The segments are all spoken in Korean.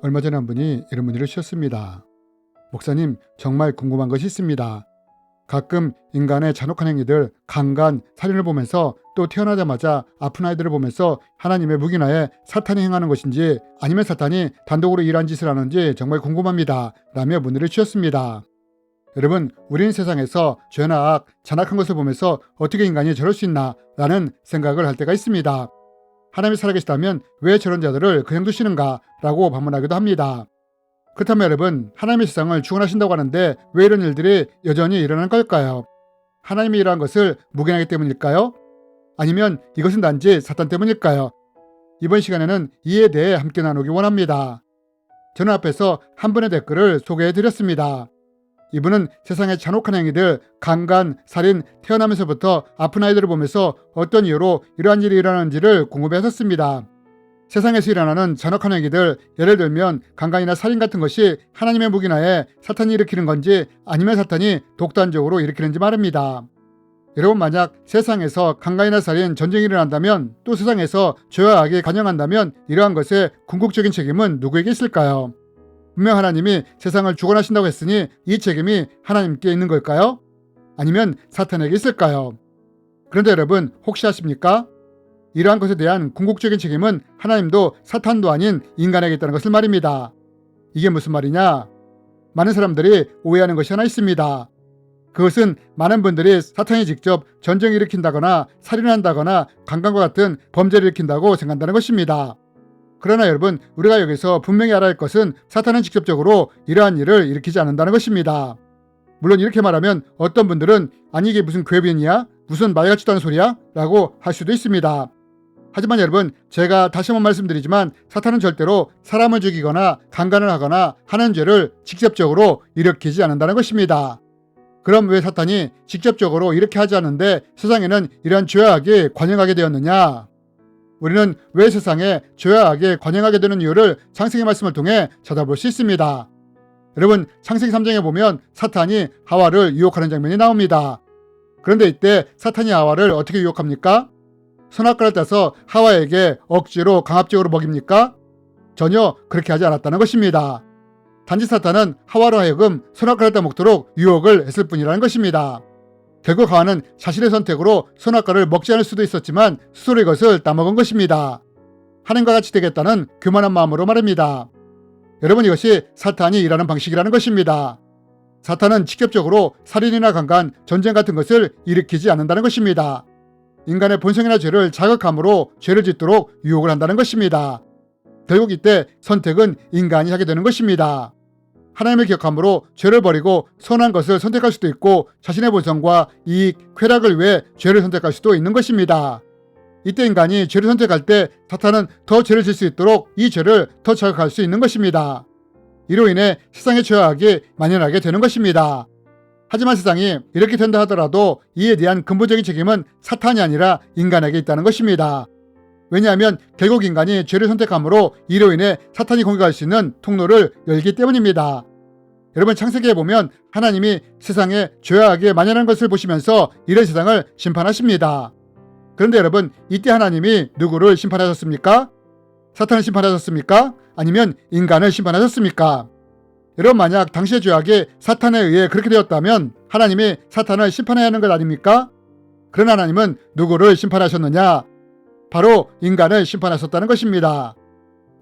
얼마 전에 한 분이 이런 문의를 주셨습니다. 목사님, 정말 궁금한 것이 있습니다. 가끔 인간의 잔혹한 행위들, 강간, 살인을 보면서 또 태어나자마자 아픈 아이들을 보면서 하나님의 묵인하에 사탄이 행하는 것인지 아니면 사탄이 단독으로 이러한 짓을 하는지 정말 궁금합니다. 라며 문의를 주셨습니다. 여러분, 우리는 세상에서 죄나 악, 잔악한 것을 보면서 어떻게 인간이 저럴 수 있나 라는 생각을 할 때가 있습니다. 하나님이 살아계시다면 왜 저런 자들을 그냥 두시는가 라고 반문하기도 합니다. 그렇다면 여러분, 하나님의 세상을 주관하신다고 하는데 왜 이런 일들이 여전히 일어나는 걸까요? 하나님이 이러한 것을 묵인하기 때문일까요? 아니면 이것은 단지 사탄 때문일까요? 이번 시간에는 이에 대해 함께 나누기 원합니다. 저는 앞에서 한 분의 댓글을 소개해드렸습니다. 이분은 세상의 잔혹한 행위들, 강간, 살인, 태어나면서부터 아픈 아이들을 보면서 어떤 이유로 이러한 일이 일어나는지를 궁금해하셨습니다. 세상에서 일어나는 잔혹한 행위들, 예를 들면 강간이나 살인 같은 것이 하나님의 묵인하에 사탄이 일으키는 건지 아니면 사탄이 독단적으로 일으키는지 말입니다. 여러분, 만약 세상에서 강간이나 살인, 전쟁이 일어난다면 또 세상에서 죄와 악이 관영한다면 이러한 것의 궁극적인 책임은 누구에게 있을까요? 분명 하나님이 세상을 주관하신다고 했으니 이 책임이 하나님께 있는 걸까요? 아니면 사탄에게 있을까요? 그런데 여러분, 혹시 아십니까? 이러한 것에 대한 궁극적인 책임은 하나님도 사탄도 아닌 인간에게 있다는 것을 말입니다. 이게 무슨 말이냐? 많은 사람들이 오해하는 것이 하나 있습니다. 그것은 많은 분들이 사탄이 직접 전쟁을 일으킨다거나 살인을 한다거나 강간과 같은 범죄를 일으킨다고 생각한다는 것입니다. 그러나 여러분, 우리가 여기서 분명히 알아야 할 것은 사탄은 직접적으로 이러한 일을 일으키지 않는다는 것입니다. 물론 이렇게 말하면 어떤 분들은 아니 이게 무슨 괴변이야? 무슨 말같지도 않은 소리야? 라고 할 수도 있습니다. 하지만 여러분, 제가 다시 한번 말씀드리지만 사탄은 절대로 사람을 죽이거나 강간을 하거나 하는 죄를 직접적으로 일으키지 않는다는 것입니다. 그럼 왜 사탄이 직접적으로 이렇게 하지 않는데 세상에는 이러한 죄와 악이 관영하게 되었느냐? 우리는 왜 세상에 죄와 악이 관영하게 되는 이유를 창세기 말씀을 통해 찾아볼 수 있습니다. 여러분, 창세기 3장에 보면 사탄이 하와를 유혹하는 장면이 나옵니다. 그런데 이때 사탄이 하와를 어떻게 유혹합니까? 선악과를 따서 하와에게 억지로 강압적으로 먹입니까? 전혀 그렇게 하지 않았다는 것입니다. 단지 사탄은 하와로 하여금 선악과를 따먹도록 유혹을 했을 뿐이라는 것입니다. 결국 하와는 자신의 선택으로 선악과를 먹지 않을 수도 있었지만 스스로 이것을 따먹은 것입니다. 하나님과 같이 되겠다는 교만한 마음으로 말입니다. 여러분, 이것이 사탄이 일하는 방식이라는 것입니다. 사탄은 직접적으로 살인이나 강간, 전쟁 같은 것을 일으키지 않는다는 것입니다. 인간의 본성이나 죄를 자극함으로 죄를 짓도록 유혹을 한다는 것입니다. 결국 이때 선택은 인간이 하게 되는 것입니다. 하나님을 기억함으로 죄를 버리고 선한 것을 선택할 수도 있고 자신의 본성과 이익, 쾌락을 위해 죄를 선택할 수도 있는 것입니다. 이때 인간이 죄를 선택할 때 사탄은 더 죄를 질 수 있도록 이 죄를 더 자극할 수 있는 것입니다. 이로 인해 세상의 죄와 악이 만연하게 되는 것입니다. 하지만 세상이 이렇게 된다 하더라도 이에 대한 근본적인 책임은 사탄이 아니라 인간에게 있다는 것입니다. 왜냐하면 결국 인간이 죄를 선택함으로 이로 인해 사탄이 공격할 수 있는 통로를 열기 때문입니다. 여러분, 창세기에 보면 하나님이 세상에 죄와 악이 만연한 것을 보시면서 이런 세상을 심판하십니다. 그런데 여러분, 이때 하나님이 누구를 심판하셨습니까? 사탄을 심판하셨습니까? 아니면 인간을 심판하셨습니까? 여러분, 만약 당시의 죄악이 사탄에 의해 그렇게 되었다면 하나님이 사탄을 심판해야 하는 것 아닙니까? 그러나 하나님은 누구를 심판하셨느냐? 바로 인간을 심판하셨다는 것입니다.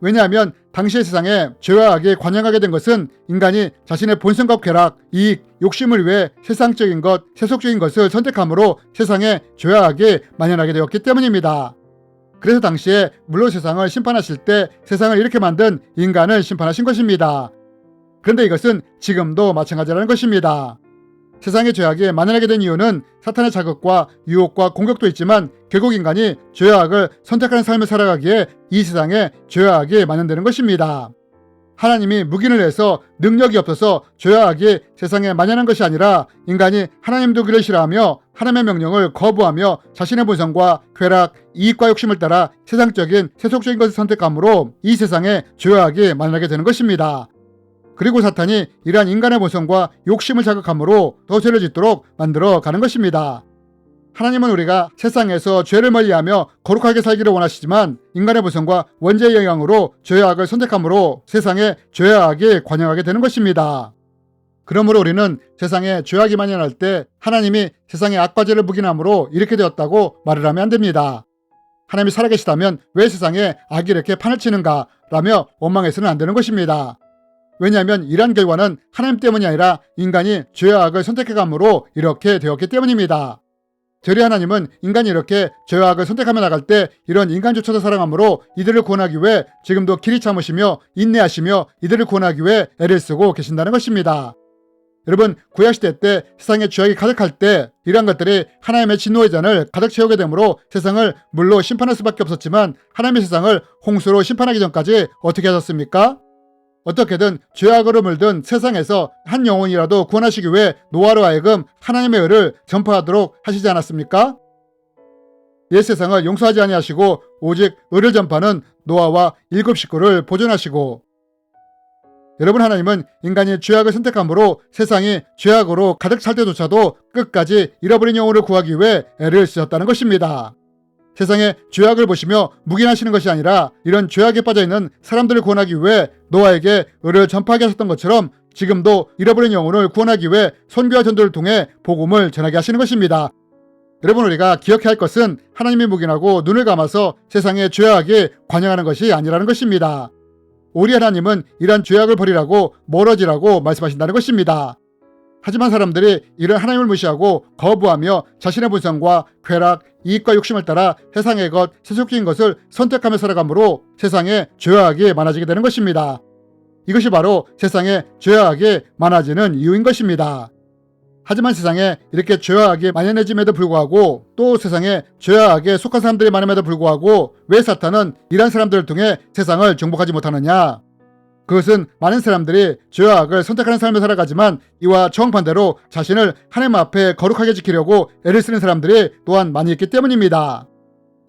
왜냐하면 당시의 세상에 죄와 악이 관영하게 된 것은 인간이 자신의 본성과 쾌락, 이익, 욕심을 위해 세상적인 것, 세속적인 것을 선택함으로 세상에 죄와 악이 만연하게 되었기 때문입니다. 그래서 당시에 물론 세상을 심판하실 때 세상을 이렇게 만든 인간을 심판하신 것입니다. 그런데 이것은 지금도 마찬가지라는 것입니다. 세상의 죄악이 만연하게 된 이유는 사탄의 자극과 유혹과 공격도 있지만 결국 인간이 죄와 악을 선택하는 삶을 살아가기에 이 세상에 죄와 악이 만연되는 것입니다. 하나님이 묵인을 해서 능력이 없어서 죄와 악이 세상에 만연한 것이 아니라 인간이 하나님 두기를 싫어하며 하나님의 명령을 거부하며 자신의 본성과 쾌락, 이익과 욕심을 따라 세상적인 세속적인 것을 선택함으로 이 세상에 죄와 악이 만연하게 되는 것입니다. 그리고 사탄이 이러한 인간의 본성과 욕심을 자극함으로 더 죄를 짓도록 만들어 가는 것입니다. 하나님은 우리가 세상에서 죄를 멀리하며 거룩하게 살기를 원하시지만 인간의 본성과 원죄의 영향으로 죄악을 선택함으로 세상에 죄악이 관영하게 되는 것입니다. 그러므로 우리는 세상에 죄악이 만연할 때 하나님이 세상에 악과 죄를 묵인함으로 이렇게 되었다고 말을 하면 안 됩니다. 하나님이 살아계시다면 왜 세상에 악이 이렇게 판을 치는가 라며 원망해서는 안 되는 것입니다. 왜냐하면 이러한 결과는 하나님 때문이 아니라 인간이 죄악을 선택해감으로 이렇게 되었기 때문입니다. 되레 하나님은 인간이 이렇게 죄악을 선택하며 나갈 때 이런 인간조차도 사랑함으로 이들을 구원하기 위해 지금도 길이 참으시며 인내하시며 이들을 구원하기 위해 애를 쓰고 계신다는 것입니다. 여러분, 구약시대 때 세상에 죄악이 가득할 때 이러한 것들이 하나님의 진노의 잔을 가득 채우게 되므로 세상을 물로 심판할 수밖에 없었지만 하나님의 세상을 홍수로 심판하기 전까지 어떻게 하셨습니까? 어떻게든 죄악으로 물든 세상에서 한 영혼이라도 구원하시기 위해 노아로 하여금 하나님의 의를 전파하도록 하시지 않았습니까? 옛 세상을 용서하지 아니하시고 오직 의를 전파하는 노아와 7 식구를 보존하시고, 여러분, 하나님은 인간이 죄악을 선택함으로 세상이 죄악으로 가득 찰 때조차도 끝까지 잃어버린 영혼을 구하기 위해 애를 쓰셨다는 것입니다. 세상에 죄악을 보시며 묵인하시는 것이 아니라 이런 죄악에 빠져있는 사람들을 구원하기 위해 노아에게 의를 전파하게 하셨던 것처럼 지금도 잃어버린 영혼을 구원하기 위해 선교와 전도를 통해 복음을 전하게 하시는 것입니다. 여러분, 우리가 기억해야 할 것은 하나님이 묵인하고 눈을 감아서 세상의 죄악이 관영하는 것이 아니라는 것입니다. 우리 하나님은 이러한 죄악을 버리라고 멀어지라고 말씀하신다는 것입니다. 하지만 사람들이 이런 하나님을 무시하고 거부하며 자신의 본성과 쾌락, 이익과 욕심을 따라 세상의 것, 세속적인 것을 선택하며 살아가므로 세상에 죄악이 많아지게 되는 것입니다. 이것이 바로 세상에 죄악이 많아지는 이유인 것입니다. 하지만 세상에 이렇게 죄악이 만연해짐에도 불구하고 또 세상에 죄악에 속한 사람들이 많음에도 불구하고 왜 사탄은 이런 사람들을 통해 세상을 정복하지 못하느냐? 그것은 많은 사람들이 죄악을 선택하는 삶을 살아가지만 이와 정반대로 자신을 하나님 앞에 거룩하게 지키려고 애를 쓰는 사람들이 또한 많이 있기 때문입니다.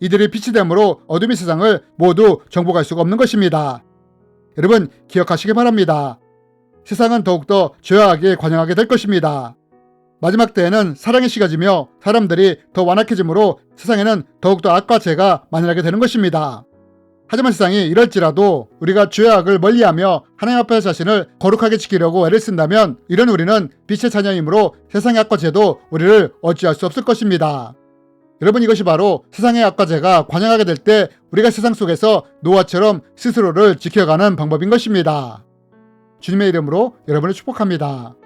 이들이 빛이 됨으로 어둠의 세상을 모두 정복할 수가 없는 것입니다. 여러분, 기억하시기 바랍니다. 세상은 더욱더 죄악이 관영하게 될 것입니다. 마지막 때에는 사랑이 식어지며 사람들이 더 완악해지므로 세상에는 더욱더 악과 죄가 만연하게 되는 것입니다. 하지만 세상이 이럴지라도 우리가 죄악을 멀리하며 하나님 앞에 자신을 거룩하게 지키려고 애를 쓴다면 이런 우리는 빛의 자녀이므로 세상의 악과 죄도 우리를 어찌할 수 없을 것입니다. 여러분, 이것이 바로 세상의 악과 죄가 관영하게 될 때 우리가 세상 속에서 노아처럼 스스로를 지켜가는 방법인 것입니다. 주님의 이름으로 여러분을 축복합니다.